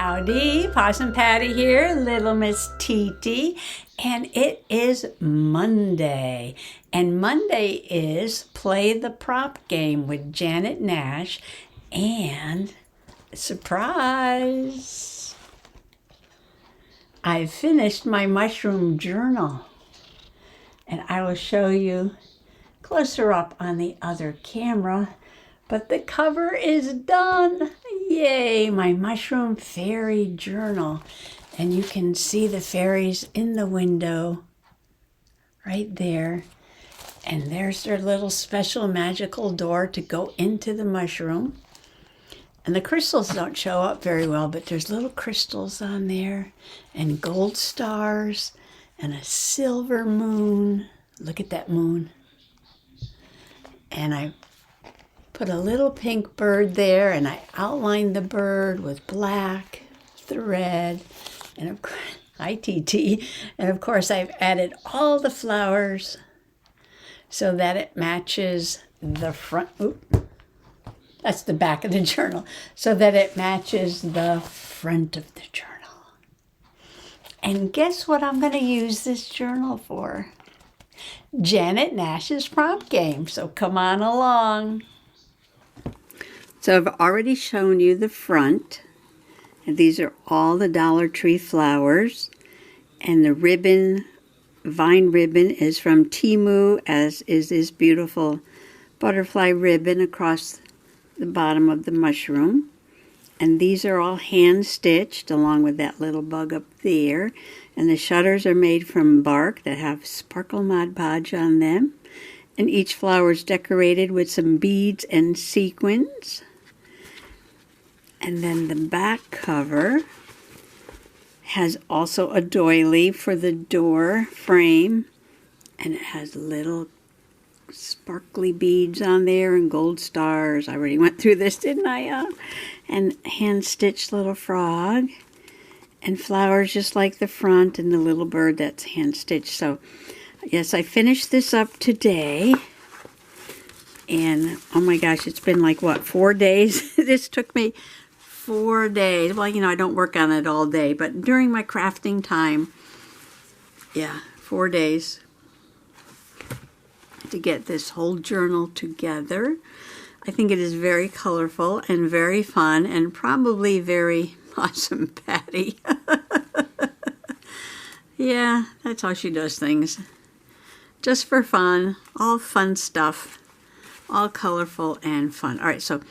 Howdy, Possum Patty here, Little Miss Titi, and it is Monday. And Monday is Play the Prop Game with Janet Nash, and surprise! I've finished my mushroom journal, and I will show you closer up on the other camera. But the cover is done. Yay, my Mushroom Fairy Journal. And you can see the fairies in the window right there. And there's their little special magical door to go into the mushroom. And the crystals don't show up very well, but there's little crystals on there and gold stars and a silver moon. Look at that moon. And I put a little pink bird there, and I outlined the bird with black thread, and of course, hi TT, and of course I've added all the flowers so that it matches the front, that's the back of the journal, so that it matches the front of the journal. And guess what I'm going to use this journal for? Janet Nash's prompt game, so come on along. So I've already shown you the front, and these are all the Dollar Tree flowers, and the ribbon, vine ribbon, is from Temu, as is this beautiful butterfly ribbon across the bottom of the mushroom. And these are all hand stitched along with that little bug up there, and the shutters are made from bark that have sparkle Mod Podge on them, and each flower is decorated with some beads and sequins. And then the back cover has also a doily for the door frame, and it has little sparkly beads on there and gold stars. I already went through this, didn't I? And hand-stitched little frog and flowers just like the front, and the little bird that's hand-stitched. So yes, I finished this up today. And oh my gosh, it's been like, what, 4 days? This took me 4 days. Well, you know, I don't work on it all day, but during my crafting time, yeah, 4 days to get this whole journal together. I think it is very colorful and very fun, and probably very Possum Patty. Yeah, that's how she does things. Just for fun, all fun stuff, all colorful and fun. All right, so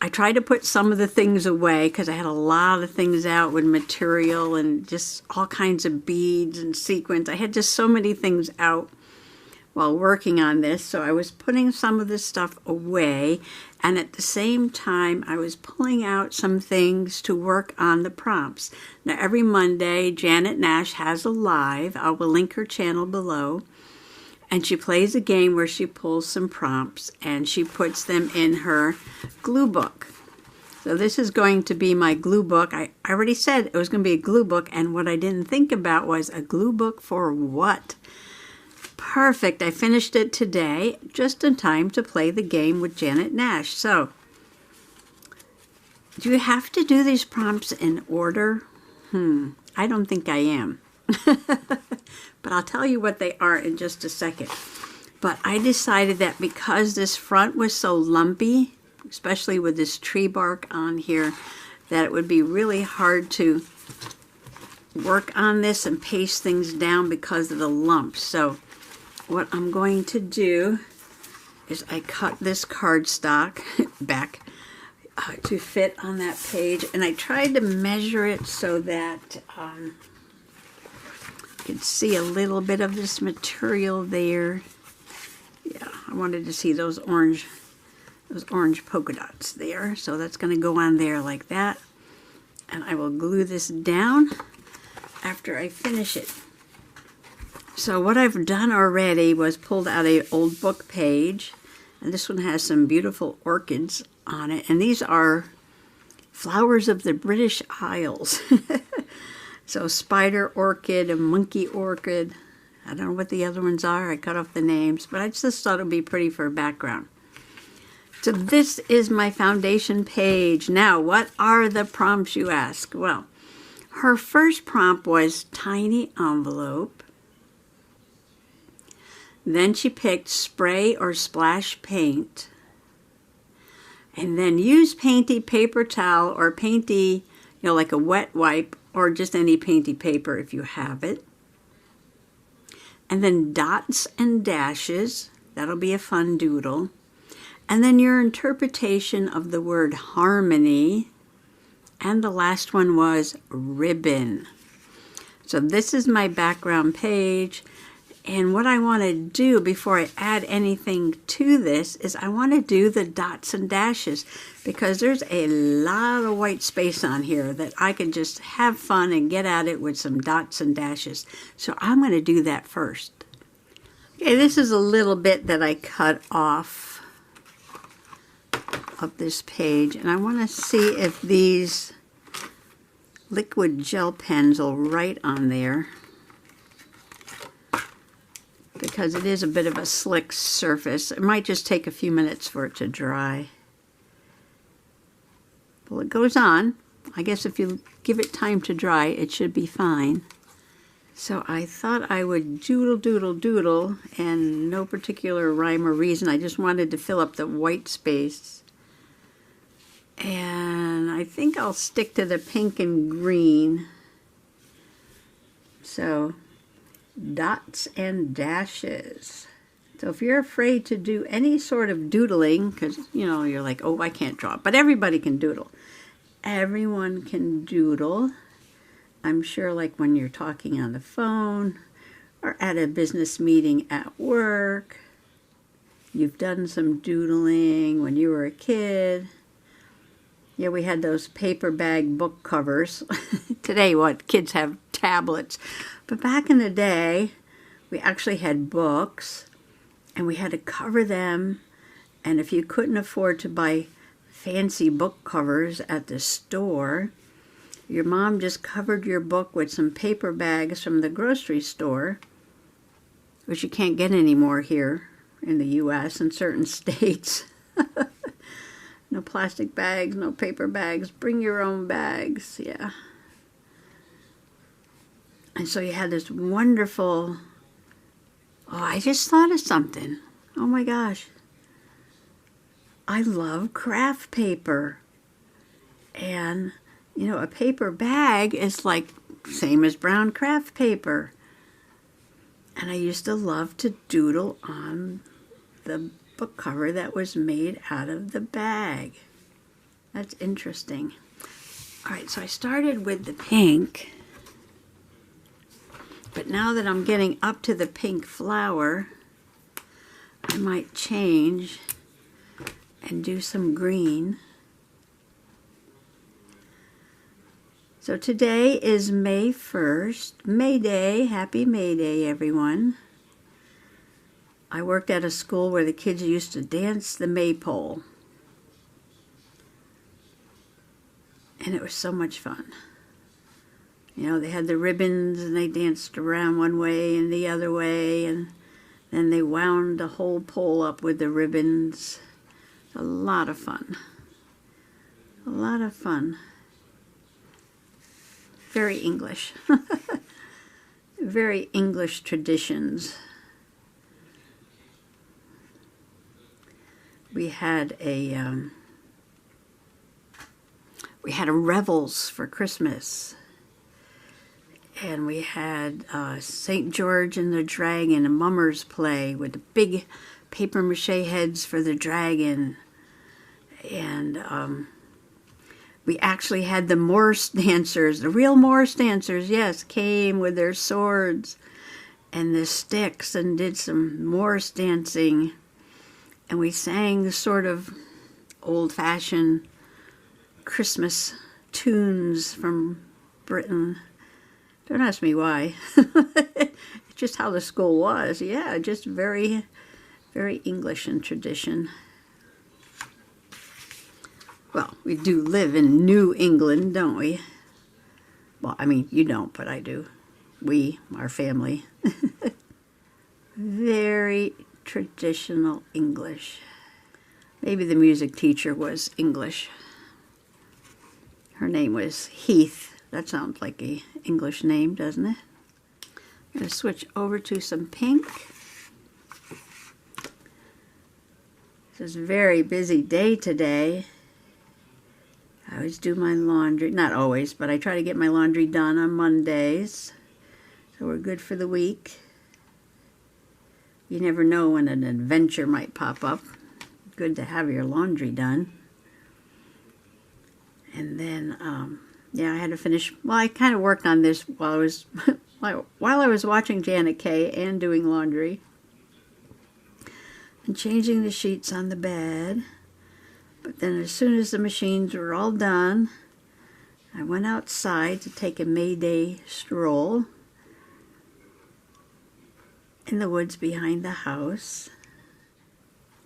I tried to put some of the things away because I had a lot of things out with material and just all kinds of beads and sequins. I had just so many things out while working on this, so I was putting some of this stuff away, and at the same time I was pulling out some things to work on the prompts. Now every Monday Janet Nash has a live. I will link her channel below, and she plays a game where she pulls some prompts and she puts them in her glue book. So this is going to be my glue book. I already said it was going to be a glue book, and what I didn't think about was a glue book for what? Perfect. I finished it today, just in time to play the game with Janet Nash. So, do you have to do these prompts in order? I don't think I am. But I'll tell you what they are in just a second. But I decided that because this front was so lumpy, especially with this tree bark on here, that it would be really hard to work on this and paste things down because of the lumps. So what I'm going to do is I cut this cardstock back to fit on that page, and I tried to measure it so that you could see a little bit of this material there. Yeah, I wanted to see those orange polka dots there, so that's going to go on there like that, and I will glue this down after I finish it. So what I've done already was pulled out an old book page, and this one has some beautiful orchids on it, and these are flowers of the British Isles. So spider orchid and monkey orchid. I don't know what the other ones are. I cut off the names, but I just thought it would be pretty for a background. So this is my foundation page. Now, what are the prompts, you ask? Well, her first prompt was tiny envelope. Then she picked spray or splash paint. And then use painty paper towel or painty, like a wet wipe or just any painty paper if you have it. And then dots and dashes. That'll be a fun doodle. And then your interpretation of the word harmony. And the last one was ribbon. So this is my background page. And what I want to do before I add anything to this is I want to do the dots and dashes, because there's a lot of white space on here that I can just have fun and get at it with some dots and dashes. So I'm going to do that first. Okay, this is a little bit that I cut off of this page, and I want to see if these liquid gel pens will write on there, because it is a bit of a slick surface. It might just take a few minutes for it to dry. Well, it goes on. I guess if you give it time to dry, it should be fine. So I thought I would doodle, doodle, doodle, and no particular rhyme or reason. I just wanted to fill up the white space. And I think I'll stick to the pink and green. So dots and dashes. So if you're afraid to do any sort of doodling, because you're like, oh, I can't draw, but everybody can doodle. Everyone can doodle. I'm sure, like when you're talking on the phone or at a business meeting at work, you've done some doodling when you were a kid. Yeah, we had those paper bag book covers. Today, kids have tablets. But back in the day, we actually had books, and we had to cover them. And if you couldn't afford to buy fancy book covers at the store, your mom just covered your book with some paper bags from the grocery store, which you can't get anymore here in the U.S. in certain states. No plastic bags, no paper bags. Bring your own bags, yeah. And so you had this wonderful, I just thought of something. Oh my gosh. I love craft paper. And, a paper bag is like same as brown craft paper. And I used to love to doodle on the book cover that was made out of the bag. That's interesting. All right, so I started with the pink. But now that I'm getting up to the pink flower, I might change and do some green. So today is May 1st, May Day. Happy May Day, everyone. I worked at a school where the kids used to dance the maypole. And it was so much fun. They had the ribbons and they danced around one way and the other way, and then they wound the whole pole up with the ribbons. A lot of fun. A lot of fun. Very English. Very English traditions. We had a revels for Christmas. And we had St. George and the Dragon, a mummers play with the big paper mache heads for the dragon. And we actually had the Morse dancers, the real Morse dancers, yes, came with their swords and the sticks and did some Morse dancing. And we sang sort of old-fashioned Christmas tunes from Britain. Don't ask me why. It's just how the school was. Yeah, just very, very English in tradition. Well, we do live in New England, don't we? Well, I mean, you don't, but I do. We, our family. Very traditional English. Maybe the music teacher was English. Her name was Heath. That sounds like an English name, doesn't it? I'm going to switch over to some pink. It's a very busy day today. I always do my laundry. Not always, but I try to get my laundry done on Mondays. So we're good for the week. You never know when an adventure might pop up. Good to have your laundry done. And then, yeah, I had to finish. Well, I kind of worked on this while I was watching Janet Kay and doing laundry. And changing the sheets on the bed. But then as soon as the machines were all done, I went outside to take a May Day stroll in the woods behind the house.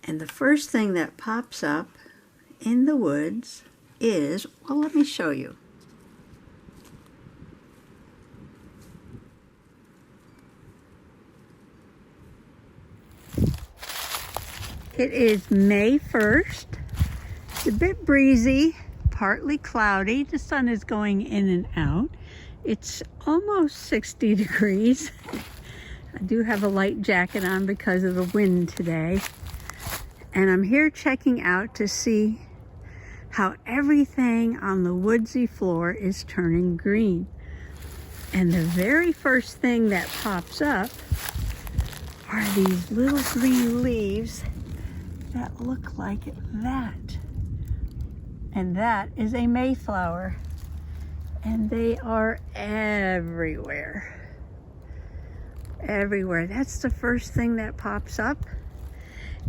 And the first thing that pops up in the woods is, well, let me show you. It is May 1st. It's a bit breezy, partly cloudy. The sun is going in and out. It's almost 60 degrees. I do have a light jacket on because of the wind today. And I'm here checking out to see how everything on the woodsy floor is turning green. And the very first thing that pops up are these little green leaves that look like that. And that is a mayflower. And they are everywhere. Everywhere. That's the first thing that pops up.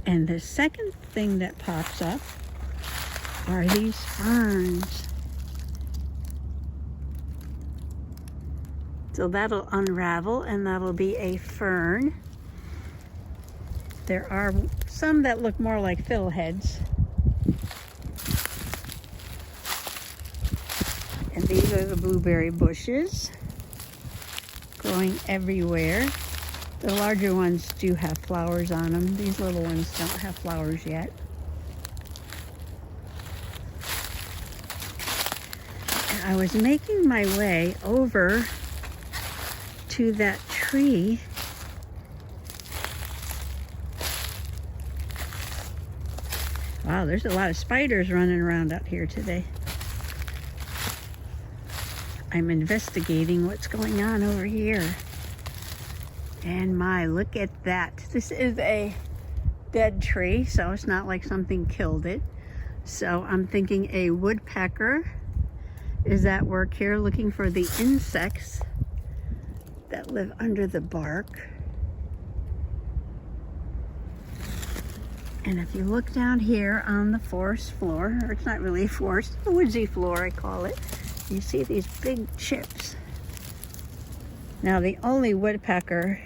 And the second thing that pops up are these ferns. So that'll unravel and that'll be a fern. There are some that look more like fiddleheads. And these are the blueberry bushes growing everywhere. The larger ones do have flowers on them. These little ones don't have flowers yet. And I was making my way over to that tree. Wow, there's a lot of spiders running around out here today. I'm investigating what's going on over here. And my, look at that. This is a dead tree, so it's not like something killed it. So I'm thinking a woodpecker is at work here looking for the insects that live under the bark. And if you look down here on the forest floor, or it's not really a forest, the woodsy floor I call it, you see these big chips. Now the only woodpecker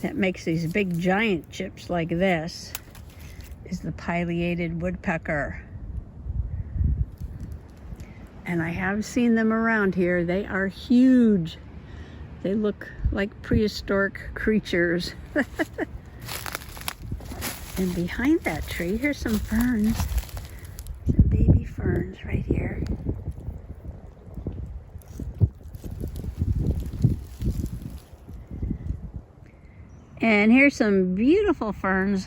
that makes these big giant chips like this is the pileated woodpecker. And I have seen them around here. They are huge. They look like prehistoric creatures. And behind that tree, here's some ferns. Some baby ferns right here. And here's some beautiful ferns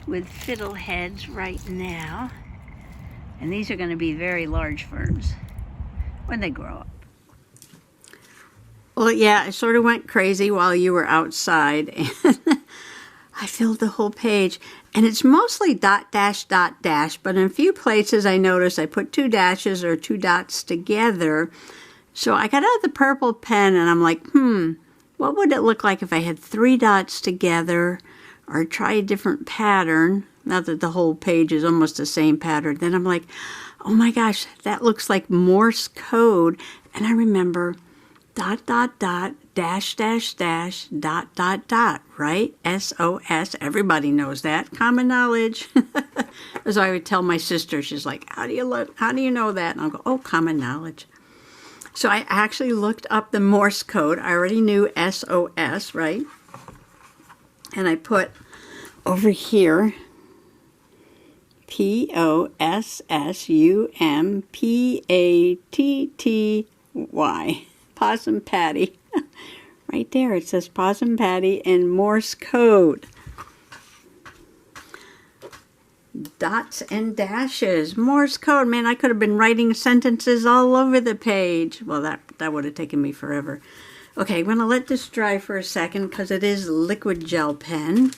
with fiddleheads right now. And these are going to be very large ferns when they grow up. Well, yeah, I sort of went crazy while you were outside. And I filled the whole page. And it's mostly dot, dash, but in a few places I noticed I put 2 dashes or 2 dots together. So I got out the purple pen and I'm like, what would it look like if I had 3 dots together or try a different pattern? Not that the whole page is almost the same pattern. Then I'm like, oh my gosh, that looks like Morse code. And I remember dot, dash, dot, right? SOS. Everybody knows that. Common knowledge. As I would tell my sister, she's like, how do you know that? And I'll go, oh, common knowledge. So I actually looked up the Morse code. I already knew SOS, right? And I put over here, P-O-S-S-U-M-P-A-T-T-Y. Possum Patty. Right there it says Possum Patty in Morse code. Dots and dashes. Morse code. Man, I could have been writing sentences all over the page. Well, that would have taken me forever. Okay, I'm going to let this dry for a second because it is liquid gel pen.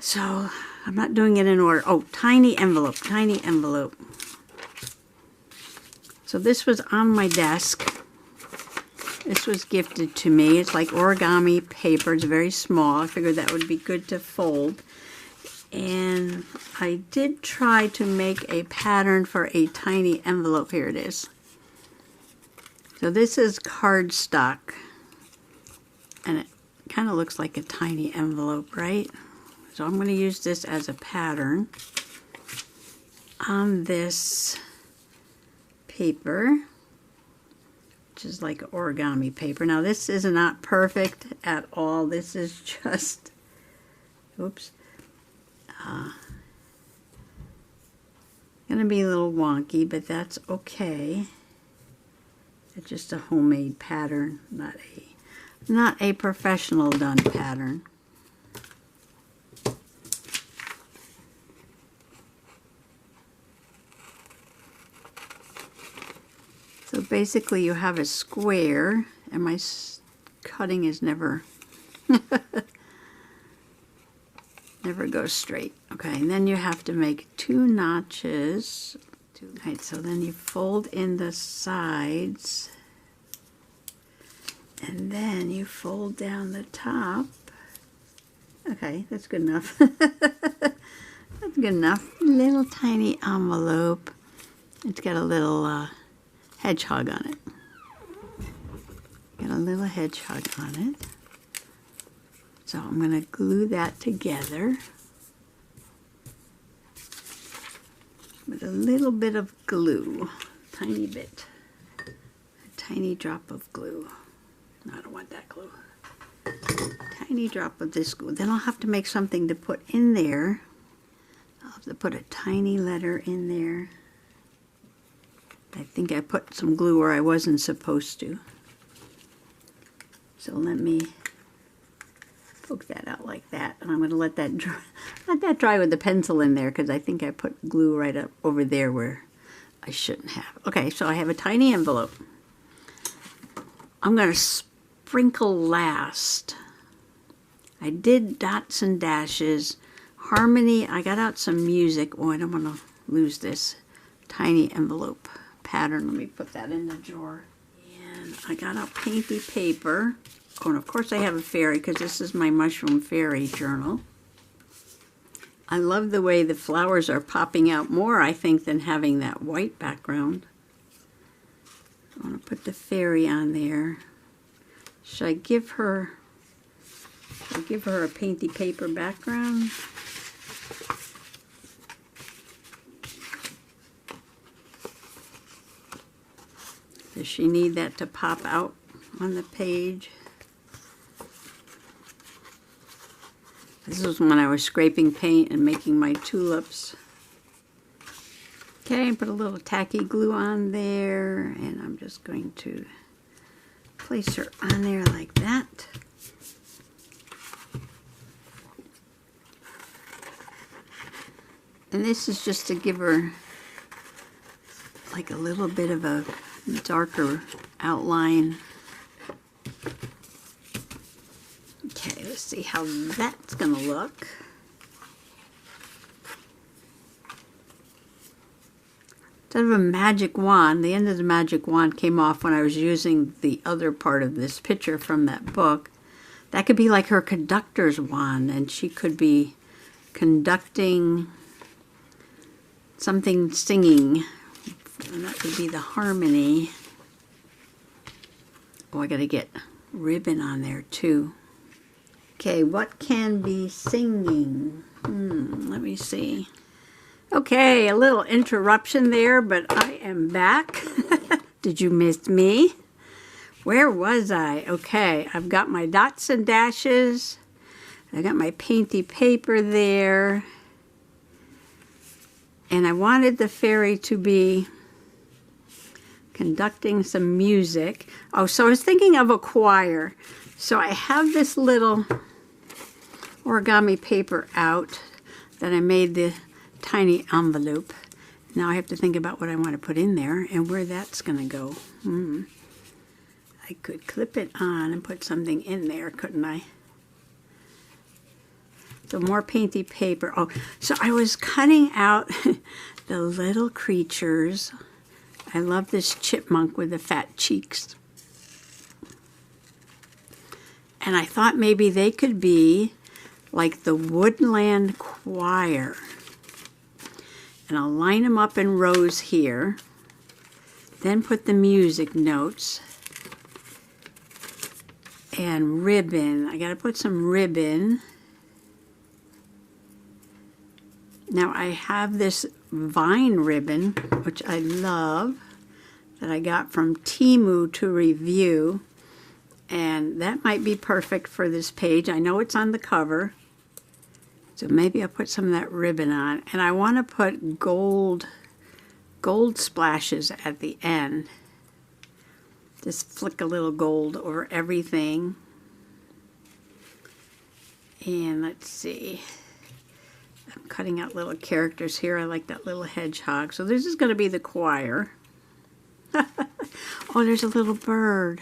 So I'm not doing it in order. Oh, tiny envelope, tiny envelope. So this was on my desk. This was gifted to me. It's like origami paper. It's very small. I figured that would be good to fold. And I did try to make a pattern for a tiny envelope. Here it is. So this is cardstock. And it kind of looks like a tiny envelope, right? So I'm going to use this as a pattern on this paper, which is like origami paper. Now this is not perfect at all. This is just, oops, going to be a little wonky, but that's okay. It's just a homemade pattern, not a professional done pattern. So basically you have a square, and my cutting is never goes straight. Okay, and then you have to make 2 notches. Right, so then you fold in the sides, and then you fold down the top. Okay, that's good enough. That's good enough. Little tiny envelope. It's got a little hedgehog on it. Got a little hedgehog on it. So I'm going to glue that together with a little bit of glue. Tiny bit. A tiny drop of glue. No, I don't want that glue. Tiny drop of this glue. Then I'll have to make something to put in there. I'll have to put a tiny letter in there. I think I put some glue where I wasn't supposed to. So let me poke that out like that, and I'm going to let that dry with the pencil in there, because I think I put glue right up over there where I shouldn't have. Okay, so I have a tiny envelope. I'm going to sprinkle last. I did dots and dashes. Harmony, I got out some music. Oh, I don't want to lose this tiny envelope pattern. Let me put that in the drawer. And I got out painty paper. Oh, and of course I have a fairy, because this is my Mushroom Fairy journal. I love the way the flowers are popping out more, I think, than having that white background. I want to put the fairy on there. Should I give her a painty paper background? Does she need that to pop out on the page? This was when I was scraping paint and making my tulips. Okay, put a little tacky glue on there, and I'm just going to place her on there like that. And this is just to give her like a little bit of a darker outline. Okay, let's see how that's gonna look. Instead of a magic wand, the end of the magic wand came off when I was using the other part of this picture from that book. That could be like her conductor's wand, and she could be conducting something, singing, and that could be the harmony. Oh, I gotta get ribbon on there too. Okay, what can be singing? Let me see. Okay, a little interruption there, but I am back. Did you miss me? Where was I? Okay, I've got my dots and dashes. I got my painty paper there. And I wanted the fairy to be conducting some music. Oh, so I was thinking of a choir. So I have this little origami paper out that I made the tiny envelope. Now I have to think about what I want to put in there and where that's going to go. I could clip it on and put something in there, couldn't I? So more painty paper. Oh, so I was cutting out the little creatures. I love this chipmunk with the fat cheeks. And I thought maybe they could be like the woodland choir. And I'll line them up in rows here. Then put the music notes. And ribbon. I gotta put some ribbon. Now I have this vine ribbon, which I love, that I got from Temu to review. And that might be perfect for this page. I know it's on the cover. So maybe I'll put some of that ribbon on. And I want to put gold splashes at the end. Just flick a little gold over everything. And let's see. I'm cutting out little characters here. I like that little hedgehog. So this is going to be the choir. Oh, there's a little bird.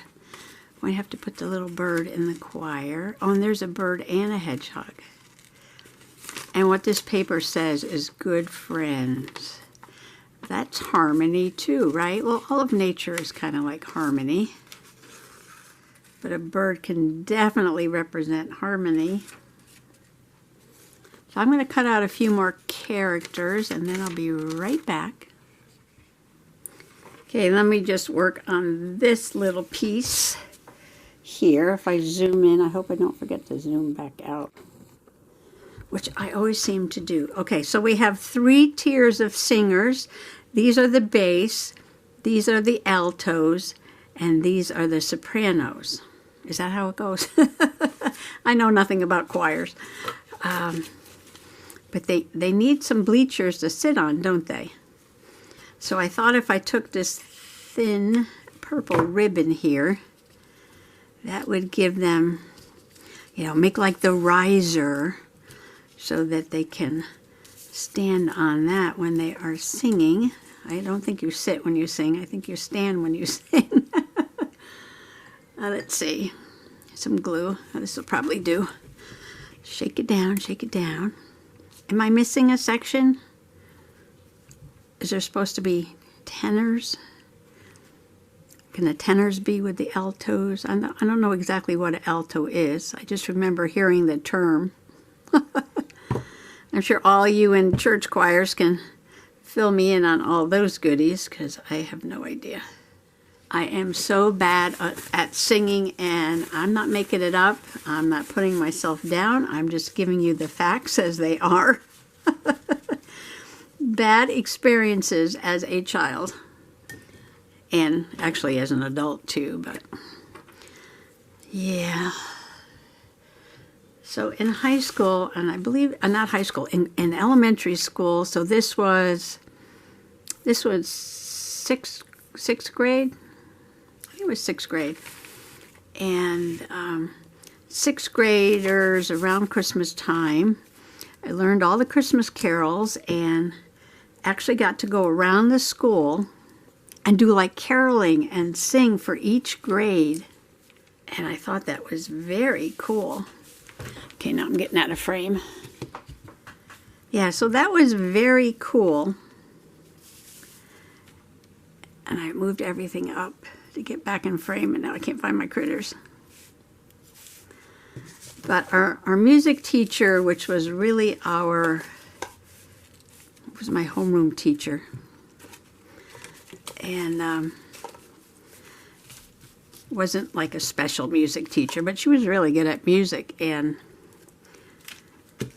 I have to put the little bird in the choir. Oh, and there's a bird and a hedgehog. And what this paper says is good friends. That's harmony too, right? Well, all of nature is kind of like harmony. But a bird can definitely represent harmony. So I'm going to cut out a few more characters and then I'll be right back. Okay, let me just work on this little piece here. If I zoom in, I hope I don't forget to zoom back out, which I always seem to do. Okay, so we have 3 tiers of singers. These are the bass, these are the altos, and these are the sopranos. Is that how it goes? I know nothing about choirs. But they need some bleachers to sit on, don't they? So I thought if I took this thin purple ribbon here, that would give them, you know, make like the riser so that they can stand on that when they are singing. I don't think you sit when you sing. I think you stand when you sing. Let's see. Some glue. This will probably do. Shake it down, shake it down. Am I missing a section? Is there supposed to be tenors? Can the tenors be with the altos? I don't know exactly what an alto is. I just remember hearing the term. I'm sure all you in church choirs can fill me in on all those goodies because I have no idea. I am so bad at singing and I'm not making it up. I'm not putting myself down. I'm just giving you the facts as they are. Bad experiences as a child and actually as an adult too, but yeah. So in high school, and I believe, not high school, in elementary school, so this was sixth grade. I think it was 6th grade. And 6th graders around Christmas time, I learned all the Christmas carols and actually got to go around the school and do like caroling and sing for each grade. And I thought that was very cool. Okay, now I'm getting out of frame. Yeah, so that was very cool. And I moved everything up to get back in frame, and now I can't find my critters. But our music teacher, which was really was my homeroom teacher. And wasn't like a special music teacher, but she was really good at music. And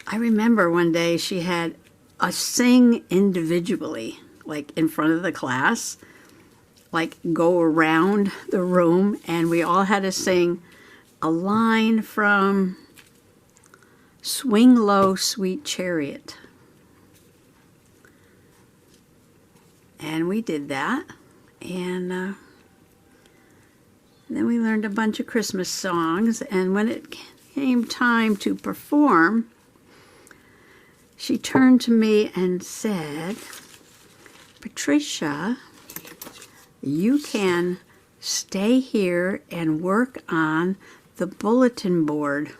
I remember one day she had us sing individually, like in front of the class, like go around the room, and we all had to sing a line from Swing Low, Sweet Chariot. And we did that. And then we learned a bunch of Christmas songs. And when it came time to perform, she turned to me and said, Patricia, you can stay here and work on the bulletin board.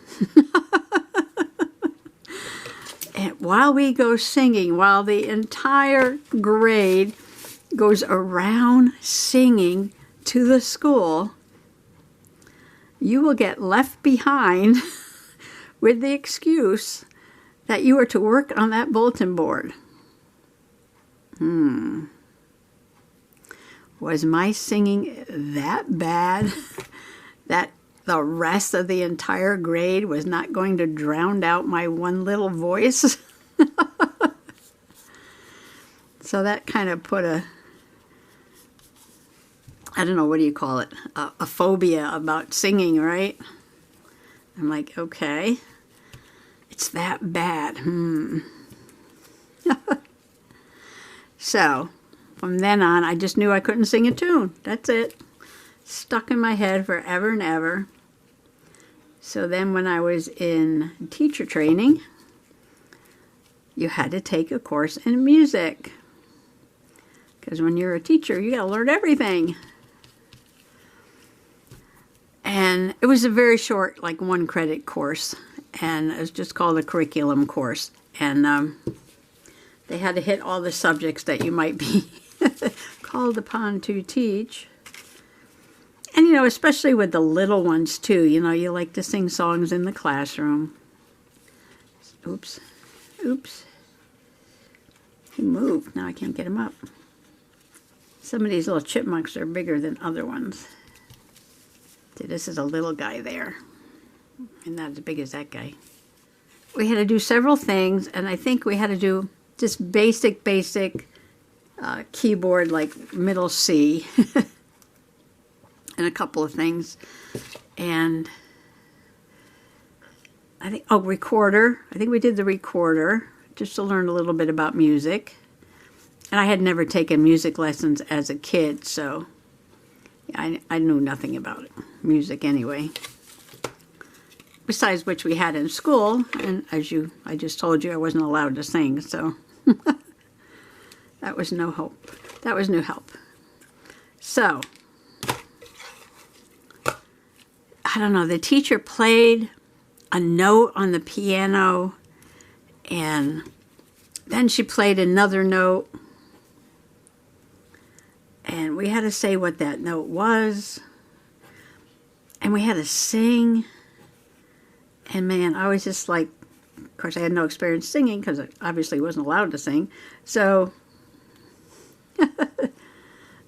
And while we go singing, while the entire grade goes around singing to the school, you will get left behind with the excuse that you are to work on that bulletin board. Was my singing that bad that the rest of the entire grade was not going to drown out my one little voice? So that kind of put I don't know, what do you call it? A phobia about singing, right? I'm like, okay, it's that bad. So from then on, I just knew I couldn't sing a tune. That's it. Stuck in my head forever and ever. So then when I was in teacher training, you had to take a course in music. Because when you're a teacher, you got to learn everything. And it was a very short, like 1 credit course. And it was just called a curriculum course. And they had to hit all the subjects that you might be called upon to teach. And, you know, especially with the little ones, too. You know, you like to sing songs in the classroom. Oops. Oops. He moved. Now I can't get him up. Some of these little chipmunks are bigger than other ones. See, this is a little guy there. And not as big as that guy. We had to do several things, and I think we had to do just basic keyboard, like middle C. And a couple of things. And I think, recorder. I think we did the recorder, just to learn a little bit about music. And I had never taken music lessons as a kid, so I knew nothing about it. Music anyway. Besides which we had in school, and I just told you I wasn't allowed to sing, so that was no hope. That was no help. So, I don't know, the teacher played a note on the piano, and then she played another note, and we had to say what that note was, and we had to sing. And man, I was just like, of course I had no experience singing because I obviously wasn't allowed to sing, so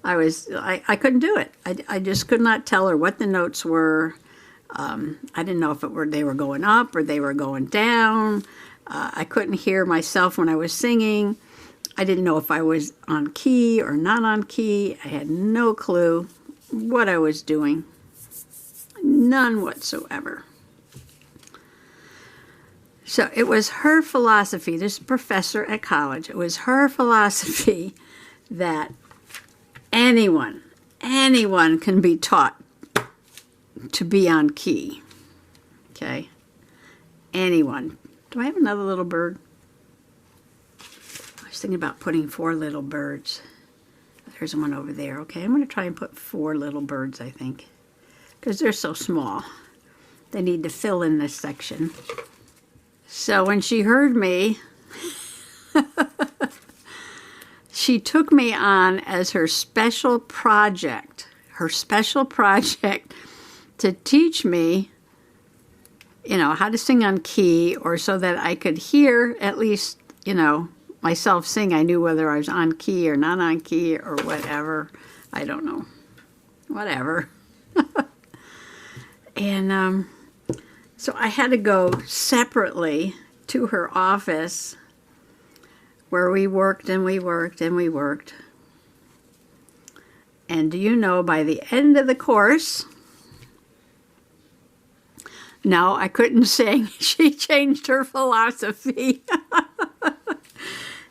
I couldn't do it. I just could not tell her what the notes were. I didn't know if they were going up or they were going down. I couldn't hear myself when I was singing. I didn't know if I was on key or not on key. I had no clue what I was doing. None whatsoever. So it was her philosophy, this professor at college, it was her philosophy that anyone can be taught to be on key. Okay? Anyone. Do I have another little bird? I was thinking about putting 4 little birds. There's one over there. Okay, I'm going to try and put 4 little birds, I think. Because they're so small. They need to fill in this section. So when she heard me, she took me on as her special project to teach me, you know, how to sing on key, or so that I could hear at least, you know, myself sing. I knew whether I was on key or not on key or whatever. I don't know. Whatever. And so I had to go separately to her office where we worked and we worked and we worked. And do you know, by the end of the course, no, I couldn't sing. She changed her philosophy.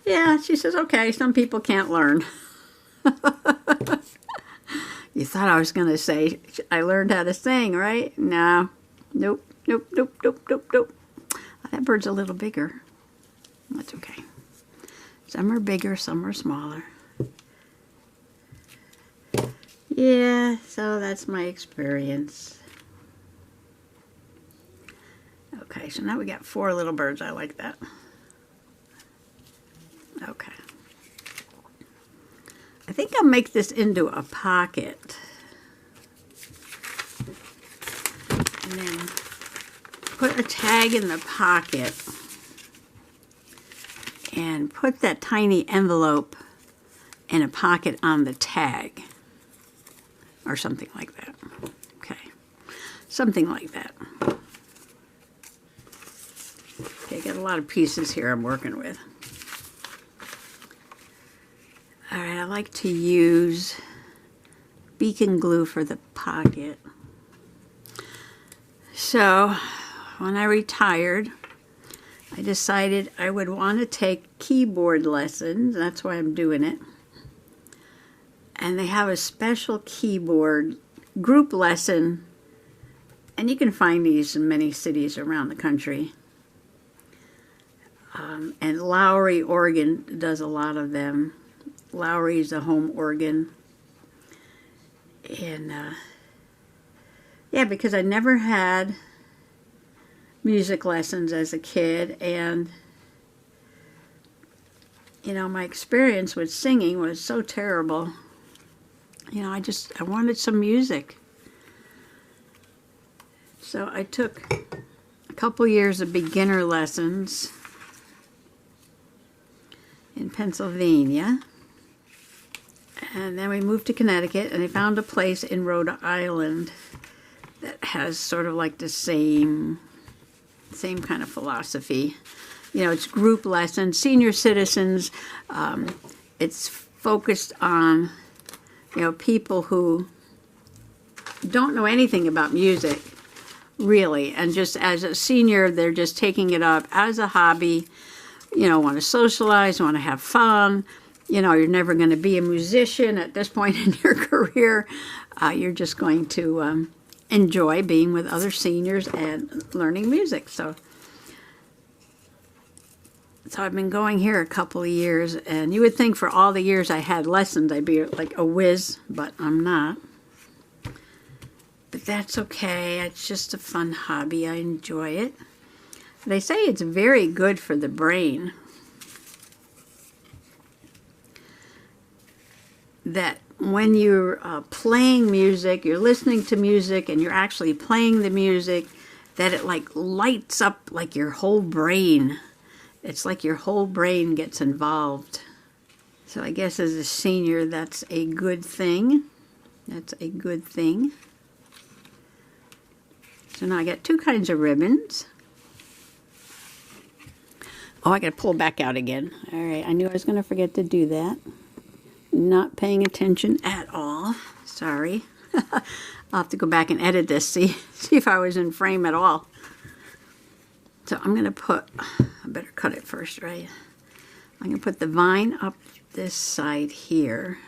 Yeah, she says, okay, some people can't learn. You thought I was going to say I learned how to sing, right? No. Nope, nope, nope, nope, nope, nope. That bird's a little bigger. That's okay. Some are bigger, some are smaller. Yeah, so that's my experience. Okay, so now we got 4 little birds. I like that. Okay. I think I'll make this into a pocket. And then put a tag in the pocket. And put that tiny envelope in a pocket on the tag. Or something like that. Okay. Something like that. Okay, I got a lot of pieces here I'm working with. Alright, I like to use beacon glue for the pocket. So, when I retired, I decided I would want to take keyboard lessons. That's why I'm doing it. And they have a special keyboard group lesson. And you can find these in many cities around the country. And Lowry, Oregon does a lot of them. Lowry is a home organ. And yeah, because I never had music lessons as a kid, and you know, my experience with singing was so terrible. You know, I wanted some music. So I took a couple years of beginner lessons in Pennsylvania. And then we moved to Connecticut, and I found a place in Rhode Island that has sort of like the same kind of philosophy. You know, it's group lessons, senior citizens. It's focused on, you know, people who don't know anything about music, really. And just as a senior, they're just taking it up as a hobby. You know, want to socialize, want to have fun. You know, you're never going to be a musician at this point in your career. You're just going to enjoy being with other seniors and learning music. So I've been going here a couple of years, and you would think for all the years I had lessons I'd be like a whiz, but I'm not. But that's okay. It's just a fun hobby. I enjoy it. They say it's very good for the brain. That when you're playing music, you're listening to music, and you're actually playing the music, that it like lights up like your whole brain. It's like your whole brain gets involved. So I guess as a senior, that's a good thing. That's a good thing. So now I got 2 kinds of ribbons. Oh, I got to pull back out again. All right, I knew I was going to forget to do that. Not paying attention at all. Sorry. I'll have to go back and edit this, see if I was in frame at all. So I'm going to put, I better cut it first, right? I'm going to put the vine up this side here.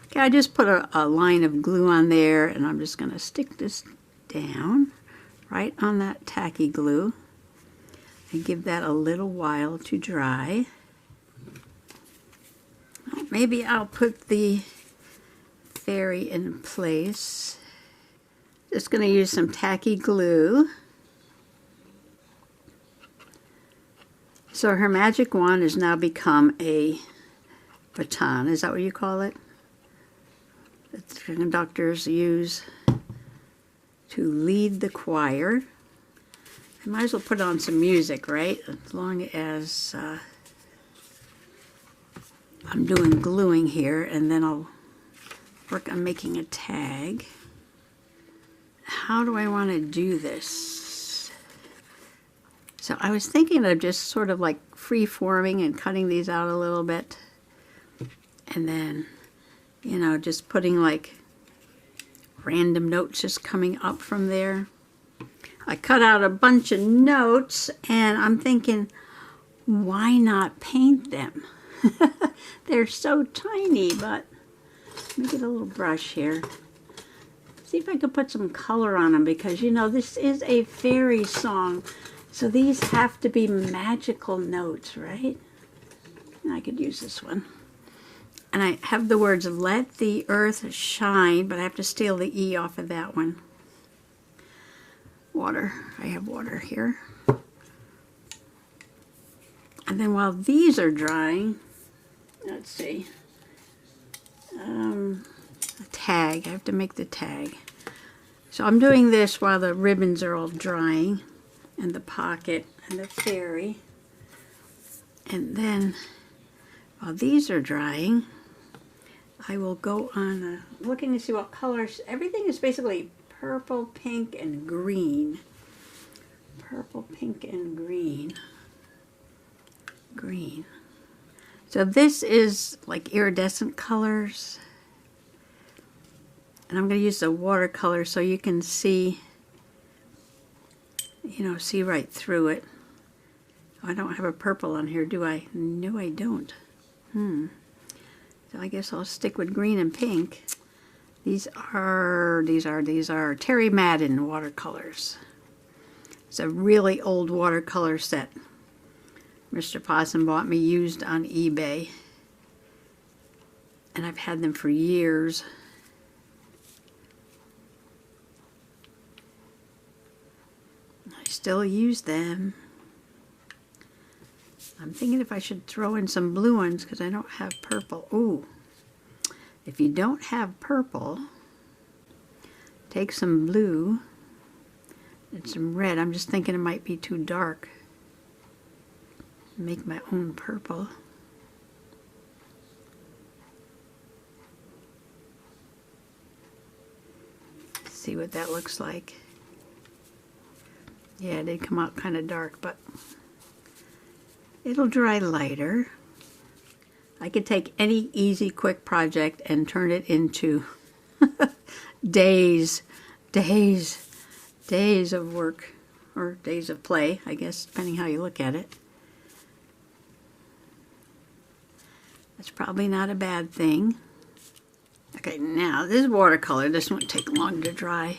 Okay, I just put a line of glue on there, and I'm just going to stick this down right on that tacky glue and give that a little while to dry. Maybe I'll put the fairy in place. Just going to use some tacky glue. So her magic wand has now become a baton. Is that what you call it? That the conductors use to lead the choir. I might as well put on some music, right? As long as I'm doing gluing here, and then I'll work on making a tag. How do I want to do this? So I was thinking of just sort of like free-forming and cutting these out a little bit. And then, you know, just putting like random notes just coming up from there. I cut out a bunch of notes, and I'm thinking, why not paint them? They're so tiny, but let me get a little brush here. See if I could put some color on them, because you know this is a fairy song, so these have to be magical notes, right? And I could use this one. And I have the words, let the earth shine, but I have to steal the E off of that one. Water. I have water here. And then while these are drying, let's see, a tag. I have to make the tag. So I'm doing this while the ribbons are all drying, and the pocket and the fairy. And then while these are drying, I will go on looking to see what colors. Everything is basically purple, pink, and green. Purple, pink, and green. Green. So this is like iridescent colors. And I'm going to use the watercolor so you can see, you know, see right through it. I don't have a purple on here, do I? No, I don't. So I guess I'll stick with green and pink. These are Terry Madden watercolors. It's a really old watercolor set Mr. Possum bought me used on eBay. And I've had them for years. I still use them. I'm thinking if I should throw in some blue ones because I don't have purple. Ooh. If you don't have purple, take some blue and some red. I'm just thinking it might be too dark. Make my own purple. See what that looks like. Yeah, it did come out kind of dark, but it'll dry lighter. I could take any easy, quick project and turn it into days of work, or days of play, I guess, depending how you look at it. That's probably not a bad thing. Okay, now this is watercolor. This won't take long to dry.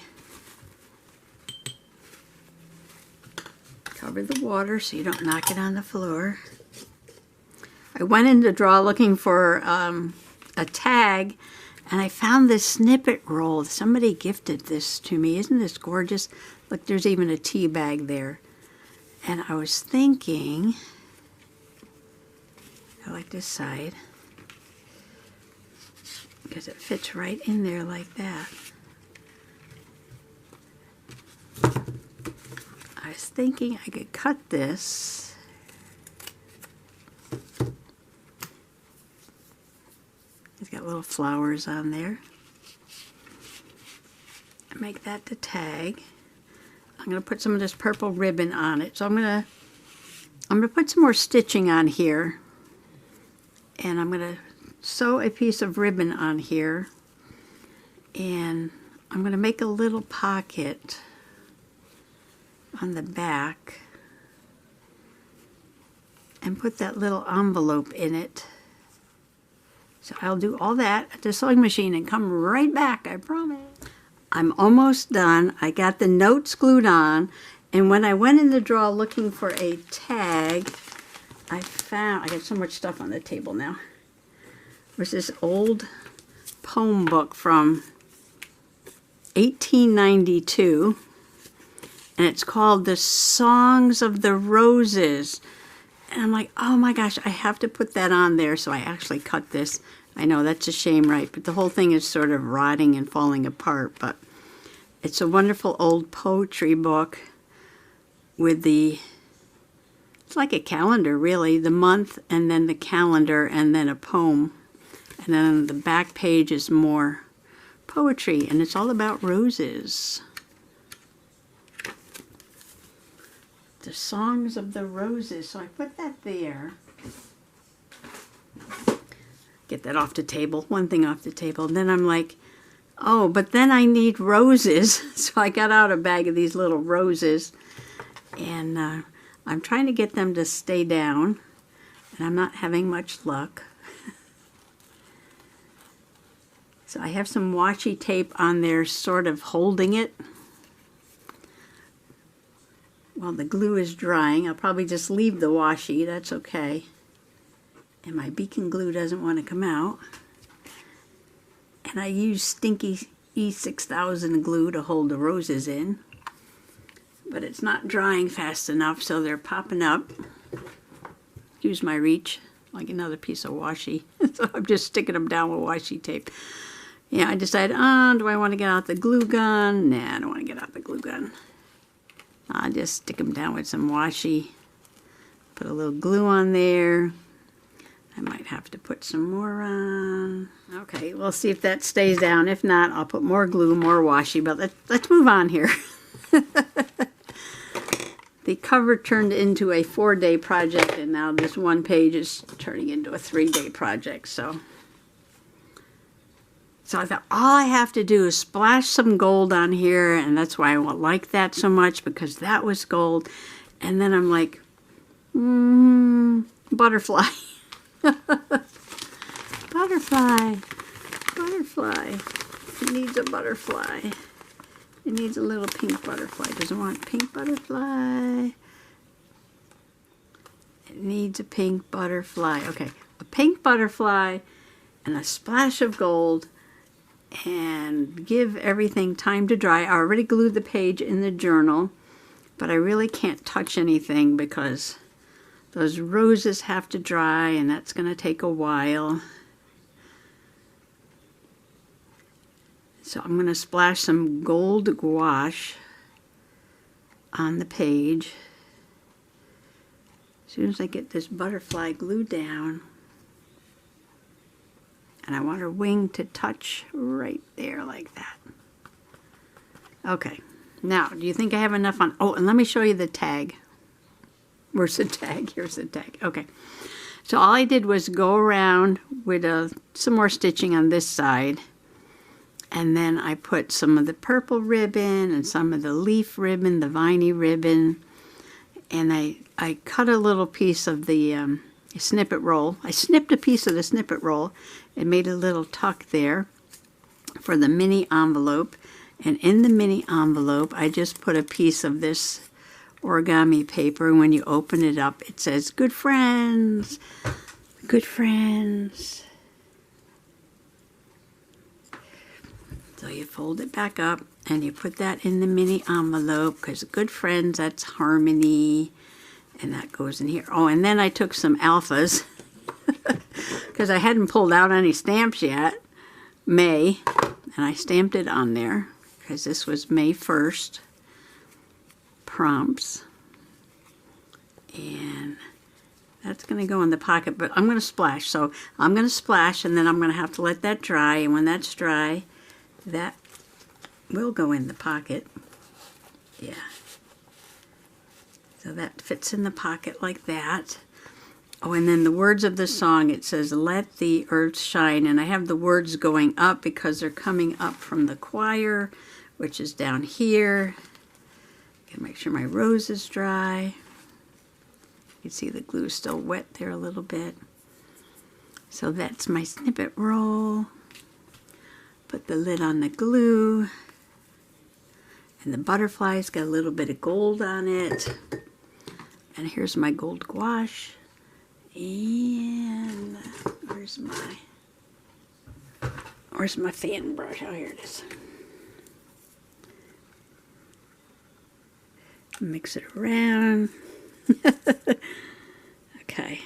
Cover the water so you don't knock it on the floor. I went in to draw looking for a tag, and I found this snippet roll. Somebody gifted this to me. Isn't this gorgeous? Look, there's even a tea bag there. And I was thinking, I like this side, because it fits right in there like that. I was thinking I could cut this. It's got little flowers on there. Make that the tag. I'm going to put some of this purple ribbon on it. So I'm going to put some more stitching on here. And I'm going to sew a piece of ribbon on here. And I'm going to make a little pocket on the back and put that little envelope in it. So I'll do all that at the sewing machine and come right back, I promise. I'm almost done. I got the notes glued on, and when I went in the drawer looking for a tag, I got so much stuff on the table now. There's this old poem book from 1892, and it's called The Songs of the Roses. And I'm like, oh my gosh, I have to put that on there. So I actually cut this. I know that's a shame, right? But the whole thing is sort of rotting and falling apart. But it's a wonderful old poetry book with it's like a calendar really, the month and then the calendar and then a poem. And then on the back page is more poetry, and it's all about roses. The Songs of the Roses. So I put that there. Get that off the table. One thing off the table. And then I'm like, oh, but then I need roses. So I got out a bag of these little roses. And I'm trying to get them to stay down. and I'm not having much luck. So I have some washi tape on there sort of holding it while the glue is drying. I'll probably just leave the washi, that's okay. And my beacon glue doesn't want to come out. And I use stinky E6000 glue to hold the roses in. But it's not drying fast enough, so they're popping up. Use my reach, like another piece of washi. So I'm just sticking them down with washi tape. Yeah, I decided, do I want to get out the glue gun? Nah, I don't want to get out the glue gun. I'll just stick them down with some washi. Put a little glue on there. I might have to put some more on. Okay, we'll see if that stays down. If not, I'll put more glue, more washi. But let's move on here. The cover turned into a 4-day project, and now this one page is turning into a 3-day project. So I thought all I have to do is splash some gold on here, and that's why I like that so much, because that was gold. And then I'm like, butterfly. Butterfly. It needs a butterfly. It needs a little pink butterfly. Does it want pink butterfly? It needs a pink butterfly. Okay, a pink butterfly and a splash of gold, and give everything time to dry. I already glued the page in the journal, but I really can't touch anything because those roses have to dry, and that's going to take a while. So I'm going to splash some gold gouache on the page. As soon as I get this butterfly glued down, and I want her wing to touch right there like that. Okay, now do you think I have enough on? Oh, and let me show you the tag. Where's the tag? Here's the tag. Okay, so all I did was go around with some more stitching on this side. And then I put some of the purple ribbon and some of the leaf ribbon, the viney ribbon. And I cut a little piece of the snippet roll. I snipped a piece of the snippet roll and made a little tuck there for the mini envelope. And in the mini envelope, I just put a piece of this origami paper. When you open it up, it says, "Good friends, good friends." So you fold it back up and you put that in the mini envelope, because good friends, that's harmony, and that goes in here. Oh, and then I took some alphas because I hadn't pulled out any stamps yet. May, and I stamped it on there because this was May 1st prompts, and that's going to go in the pocket, but I'm going to splash. So I'm going to splash, and then I'm going to have to let that dry, and when that's dry, that will go in the pocket. Yeah. So that fits in the pocket like that. Oh, and then the words of the song, it says, "Let the earth shine." And I have the words going up because they're coming up from the choir, which is down here. Gotta make sure my rose is dry. You can see the glue is still wet there a little bit. So that's my snippet roll. Put the lid on the glue, and the butterfly's got a little bit of gold on it. And here's my gold gouache. And where's my fan brush? Oh, here it is. Mix it around. Okay.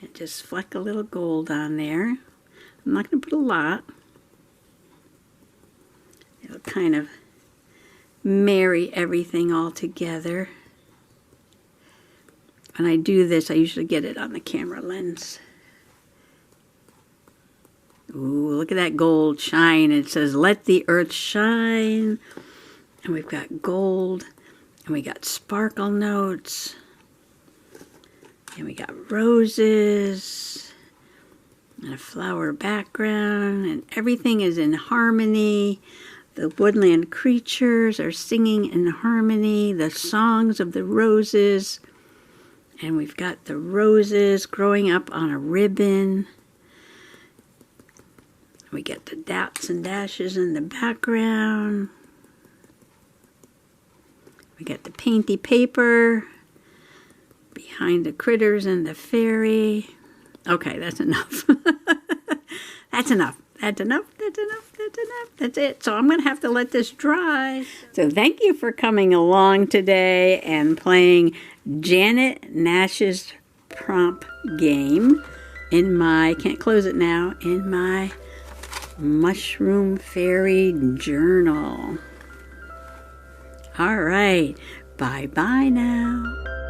And just fleck a little gold on there. I'm not going to put a lot. It'll kind of marry everything all together. When I do this, I usually get it on the camera lens. Ooh, look at that gold shine. It says, "Let the earth shine." And we've got gold, and we got sparkle notes, and we got roses, and a flower background, and everything is in harmony. The woodland creatures are singing in harmony, the songs of the roses, And we've got the roses growing up on a ribbon. We get the dots and dashes in the background. We get the painty paper behind the critters and the fairy. Okay, that's enough. That's enough. That's enough. That's enough. That's enough. That's it. So I'm going to have to let this dry. So thank you for coming along today and playing Janet Nash's prompt game in my, can't close it now, in my Mushroom Fairy Journal. All right. Bye-bye now.